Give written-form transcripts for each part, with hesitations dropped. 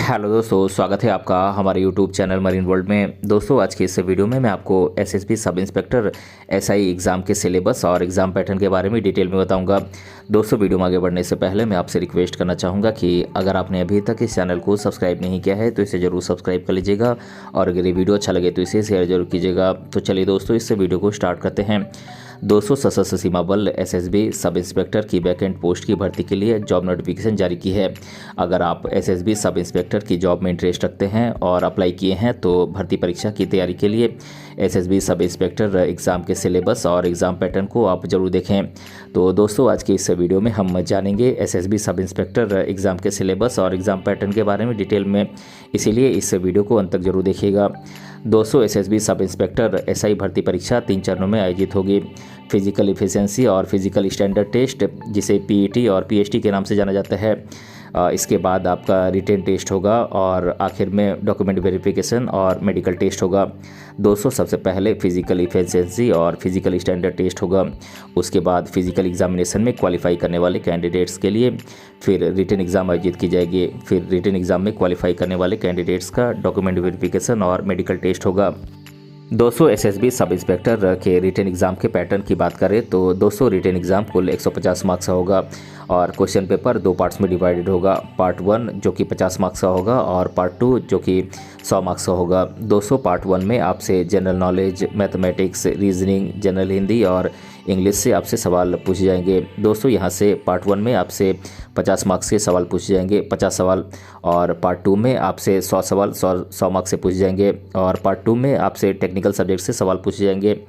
Hello दोस्तों, स्वागत है आपका हमारे यूट्यूब चैनल मरीन वर्ल्ड में। दोस्तों, आज की इस वीडियो में मैं आपको SSB sub inspector SI exam के सिलेबस और एग्ज़ाम पैटर्न के बारे में डिटेल में बताऊंगा। दोस्तों, वीडियो में आगे बढ़ने से पहले मैं आपसे रिक्वेस्ट करना चाहूँगा कि अगर आपने अभी तक इस चैनल को सब्सक्राइब नहीं किया है तो इसे ज़रूर सब्सक्राइब कर लीजिएगा और अगर ये वीडियो अच्छा लगे तो इसे शेयर जरूर कीजिएगा। तो चलिए दोस्तों, इससे वीडियो को स्टार्ट करते हैं। दोस्तों, सशस्त्र सीमा बल एसएसबी सब इंस्पेक्टर की वैकेंट पोस्ट की भर्ती के लिए जॉब नोटिफिकेशन जारी की है। अगर आप एसएसबी सब इंस्पेक्टर की जॉब में इंटरेस्ट रखते हैं और अप्लाई किए हैं तो भर्ती परीक्षा की तैयारी के लिए एसएसबी सब इंस्पेक्टर एग्ज़ाम के सिलेबस और एग्ज़ाम पैटर्न को आप जरूर देखें। तो दोस्तों, आज के इस वीडियो में हम जानेंगे एसएसबी सब इंस्पेक्टर एग्ज़ाम के सिलेबस और एग्ज़ाम पैटर्न के बारे में डिटेल में, इसीलिए इस वीडियो को अंत तक जरूर देखिएगा। दोस्तों, एसएसबी सब इंस्पेक्टर एसआई भर्ती परीक्षा 3 चरणों में आयोजित होगी। फिजिकल इफिशिएंसी और फिजिकल स्टैंडर्ड टेस्ट, जिसे पीईटी और पीएचटी के नाम से जाना जाता है। इसके बाद आपका रिटेन टेस्ट होगा और आखिर में डॉक्यूमेंट वेरिफिकेशन और मेडिकल टेस्ट होगा। दोस्तों, सबसे पहले फिजिकल इफिशिएंसी और फिजिकल स्टैंडर्ड टेस्ट होगा, उसके बाद फिजिकल एग्जामिनेशन में क्वालिफाई करने वाले कैंडिडेट्स के लिए फिर रिटेन एग्ज़ाम आयोजित की जाएगी। फिर रिटेन एग्ज़ाम में क्वालिफाई करने वाले कैंडिडेट्स का डॉक्यूमेंट वेरिफिकेशन और मेडिकल टेस्ट होगा। दोस्तों, एसएसबी सब इंस्पेक्टर के रिटेन एग्ज़ाम के पैटर्न की बात करें तो दोस्तों, रिटेन एग्ज़ाम कुल 150 मार्क्स का होगा और क्वेश्चन पेपर 2 पार्ट्स में डिवाइडेड होगा। पार्ट 1 जो कि 50 मार्क्स का होगा और पार्ट 2 जो कि 100 मार्क्स का होगा। दोस्तों, पार्ट 1 में आपसे general knowledge, mathematics, reasoning, general Hindi और इंग्लिश से आपसे सवाल पूछे जाएंगे। दोस्तों, यहाँ से पार्ट 1 में आपसे 50 मार्क्स के सवाल पूछे जाएंगे, 50 सवाल, और पार्ट 2 में आपसे 100 सवाल 100 मार्क्स से पूछे जाएंगे और पार्ट 2 में आपसे टेक्निकल सब्जेक्ट से सवाल पूछे जाएंगे।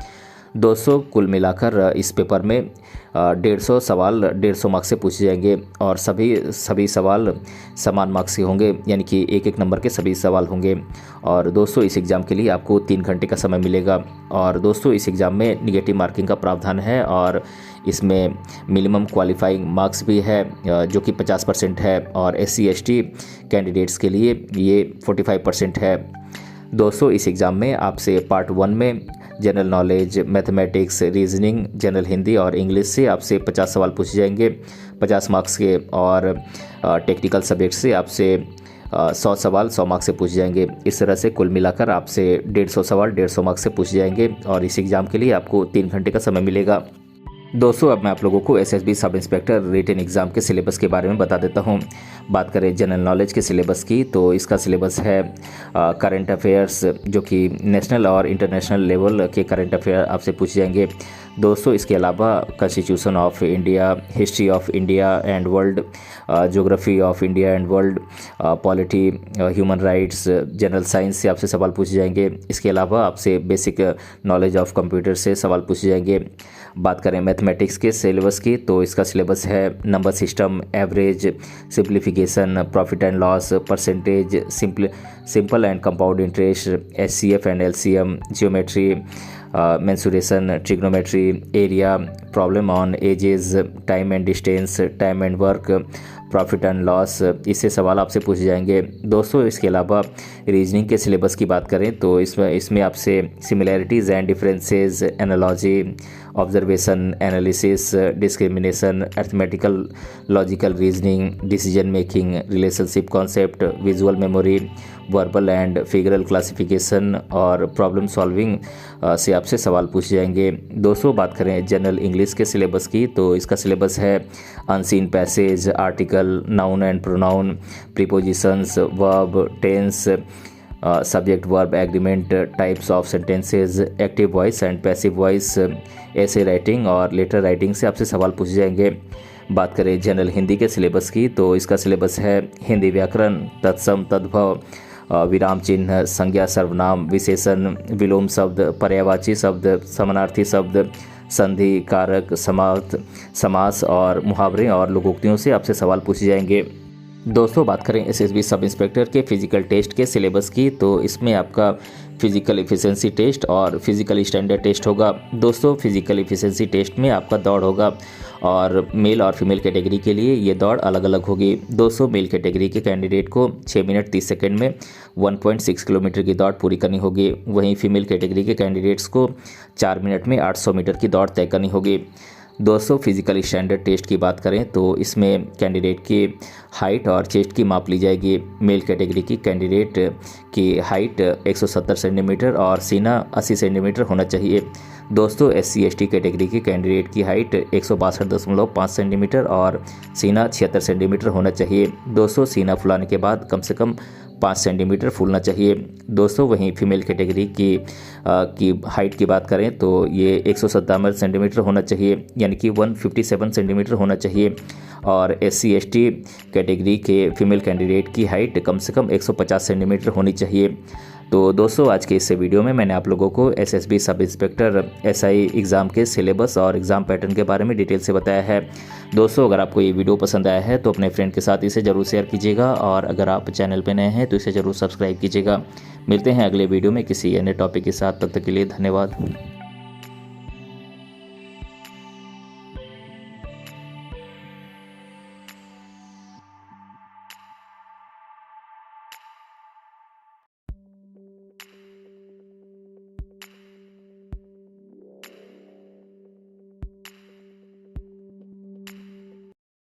दोस्तों, कुल मिलाकर इस पेपर में 150 सवाल 150 मार्क्स से पूछे जाएंगे और सभी सवाल समान मार्क्स के होंगे, यानी कि एक नंबर के सभी सवाल होंगे। और दोस्तों, इस एग्ज़ाम के लिए आपको 3 घंटे का समय मिलेगा और दोस्तों, इस एग्ज़ाम में निगेटिव मार्किंग का प्रावधान है और इसमें मिनिमम क्वालिफाइंग मार्क्स भी है जो कि 50% है और SC ST कैंडिडेट्स के लिए ये 45% है। दोस्तों, इस एग्ज़ाम में आपसे पार्ट 1 में general knowledge, mathematics, reasoning, general Hindi और इंग्लिश से आपसे 50 सवाल पूछे जाएंगे 50 मार्क्स के और टेक्निकल सब्जेक्ट से आपसे 100 सवाल 100 मार्क्स से पूछे जाएंगे। इस तरह से कुल मिलाकर आपसे 150 सवाल 150 मार्क्स से पूछे जाएंगे और इस एग्ज़ाम के लिए आपको 3 घंटे का समय मिलेगा। दोस्तों, अब मैं आप लोगों को SSB sub inspector written exam के सिलेबस के बारे में बता देता हूं। बात करें जनरल नॉलेज के सिलेबस की तो इसका सिलेबस है करंट अफेयर्स, जो कि नेशनल और इंटरनेशनल लेवल के करंट अफेयर आपसे पूछे जाएंगे। दोस्तों, इसके अलावा constitution of India, history of India and world, geography of India and world, polity, human rights, general science से आपसे सवाल पूछे जाएंगे। इसके अलावा आपसे बेसिक नॉलेज ऑफ कंप्यूटर से सवाल पूछे जाएंगे। बात करें मैथमेटिक्स के सिलेबस की तो इसका सिलेबस है number system, average, simplification, profit and loss, percentage, simple and compound interest, HCF and LCM, geometry, mensuration, trigonometry, area, problem on edges, time and distance, time and work, profit and loss, इससे सवाल आपसे पूछे जाएंगे। दोस्तों, इसके अलावा reasoning के syllabus की बात करें तो इसमें आपसे similarities and differences, analogy, observation, analysis, discrimination, arithmetical logical reasoning, decision making, relationship concept, visual memory, verbal and figural classification और प्रॉब्लम सॉल्विंग से आपसे सवाल पूछे जाएंगे। दोस्तों, बात करें जनरल इंग्लिश के सिलेबस की तो इसका सिलेबस है unseen passage, article, noun and pronoun, prepositions, verb, tense, subject verb agreement, types of sentences, active voice and passive voice, ऐसे राइटिंग और लेटर राइटिंग से आपसे सवाल पूछे जाएंगे। बात करें जनरल हिंदी के सिलेबस की तो इसका सिलेबस है हिंदी व्याकरण, तत्सम, तद्भव, विराम चिन्ह, संज्ञा, सर्वनाम, विशेषण, विलोम शब्द, पर्यायवाची शब्द, समानार्थी शब्द, संधि, कारक, समास और मुहावरे और लोकोक्तियों से आपसे सवाल पूछे जाएंगे। दोस्तों, बात करें एसएसबी सब इंस्पेक्टर के फिजिकल टेस्ट के सिलेबस की तो इसमें आपका फिजिकल एफिशिएंसी टेस्ट और फिजिकल स्टैंडर्ड टेस्ट होगा। दोस्तों, फिजिकल एफिशिएंसी टेस्ट में आपका दौड़ होगा और मेल और फीमेल कैटेगरी के लिए ये दौड़ अलग अलग होगी। दोस्तों, मेल कैटेगरी के कैंडिडेट को 6 मिनट 30 सेकंड में 1.6 किलोमीटर की दौड़ पूरी करनी होगी। वहीं फीमेल कैटेगरी के कैंडिडेट्स को 4 मिनट में 800 मीटर की दौड़ तय करनी होगी। दोस्तों फिजिकल स्टैंडर्ड टेस्ट की बात करें तो इसमें कैंडिडेट की हाइट और चेस्ट की माप ली जाएगी। मेल कैटेगरी की कैंडिडेट की हाइट 170 सेंटीमीटर और सीना 80 सेंटीमीटर होना चाहिए। दोस्तों SC ST कैटेगरी की कैंडिडेट की हाइट 162.5 सेंटीमीटर और सीना 76 सेंटीमीटर होना चाहिए। दोस्तों सीना फुलाने के बाद कम से कम 5 सेंटीमीटर फूलना चाहिए। दोस्तों वहीं फीमेल कैटेगरी की हाइट की बात करें तो ये 157 सेंटीमीटर होना चाहिए, यानी कि 157 सेंटीमीटर होना चाहिए। और SC ST कैटेगरी के फीमेल कैंडिडेट की हाइट कम से कम 150 सेंटीमीटर होनी चाहिए। तो दोस्तों आज के इस वीडियो में मैंने आप लोगों को SSB sub inspector SI exam के सिलेबस और एग्ज़ाम पैटर्न के बारे में डिटेल से बताया है। दोस्तों अगर आपको ये वीडियो पसंद आया है तो अपने फ्रेंड के साथ इसे ज़रूर शेयर कीजिएगा और अगर आप चैनल पर नए हैं तो इसे ज़रूर सब्सक्राइब कीजिएगा। मिलते हैं अगले वीडियो में किसी अन्य टॉपिक के साथ, तब तक के लिए धन्यवाद।